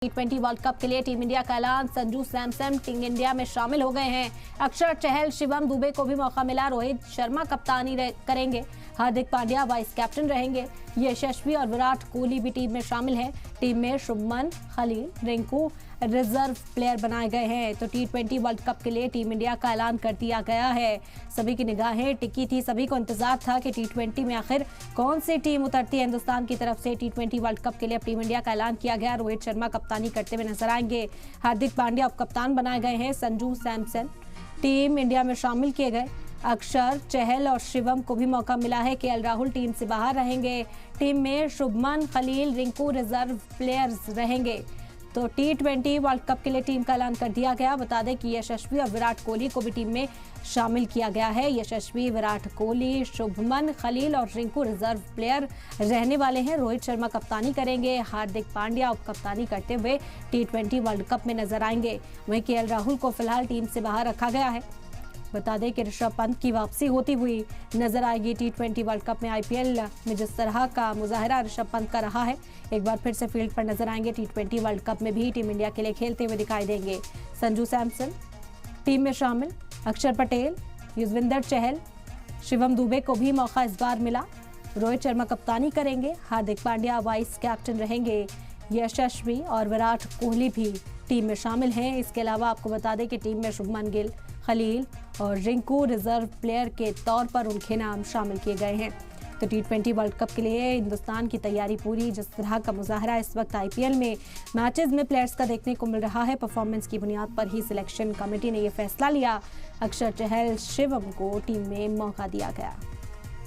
T20 world cup के लिए team India का ऐलान। संजू सैमसन टीम इंडिया में शामिल हो गए हैं। अक्षर चहल, शिवम दुबे को भी मौका मिला। रोहित शर्मा कप्तानी करेंगे। हार्दिक पांड्या वाइस कैप्टन रहेंगे। यशस्वी और विराट कोहली भी टीम में शामिल हैं। टीम में शुभमन, खलील, रिंकू रिजर्व प्लेयर बनाए गए हैं। तो T20 वर्ल्ड कप के लिए टीम इंडिया का ऐलान कर दिया गया है। सभी की निगाहें टिकी थी, सभी को इंतजार था कि T20 में आखिर कौन सी टीम उतरती है हिंदुस्तान की तरफ से। T20 वर्ल्ड कप के लिए अब टीम इंडिया का ऐलान किया गया। रोहित शर्मा कप्तानी करते हुए नजर आएंगे। हार्दिक पांड्या उप कप्तान बनाए गए हैं। संजू सैमसन टीम इंडिया में शामिल किए गए। अक्षर, चहल और शिवम को भी मौका मिला है। केएल राहुल टीम से बाहर रहेंगे। टीम में शुभमन, खलील, रिंकू रिजर्व प्लेयर्स रहेंगे। तो T20 वर्ल्ड कप के लिए टीम का ऐलान कर दिया गया। बता दें कि यशस्वी और विराट कोहली को भी टीम में शामिल किया गया है। यशस्वी, विराट कोहली, शुभमन, खलील और रिंकू रिजर्व प्लेयर रहने वाले हैं। रोहित शर्मा कप्तानी करेंगे। हार्दिक पांड्या उप कप्तानी करते हुए T20 वर्ल्ड कप में नजर आएंगे। वहीं केएल राहुल को फिलहाल टीम से बाहर रखा गया है। बता दें कि ऋषभ पंत की वापसी होती हुई नजर आएगी। T20 वर्ल्ड कप में IPL में जिस तरह का मुजाहरा ऋषभ पंत का रहा है, एक बार फिर से फील्ड पर नजर आएंगे। T20 वर्ल्ड कप में भी टीम इंडिया के लिए खेलते हुए दिखाई देंगे। संजू सैमसन टीम में शामिल। अक्षर पटेल, युजवेंद्र चहल, शिवम दुबे को भी मौका इस बार मिला। रोहित शर्मा कप्तानी करेंगे। हार्दिक पांड्या वाइस कैप्टन रहेंगे। यशस्वी और विराट कोहली भी टीम में शामिल हैं। इसके अलावा आपको बता दें कि टीम में शुभमन गिल, खलील और रिंकू रिजर्व प्लेयर के तौर पर उनके नाम शामिल किए गए हैं। तो T20 वर्ल्ड कप के लिए हिंदुस्तान की तैयारी पूरी। जिस तरह का मुजाहरा इस वक्त IPL में मैचेस में प्लेयर्स का देखने को मिल रहा है, परफॉर्मेंस की बुनियाद पर ही सिलेक्शन कमेटी ने यह फैसला लिया। अक्षर, चहल, शिवम को टीम में मौका दिया गया।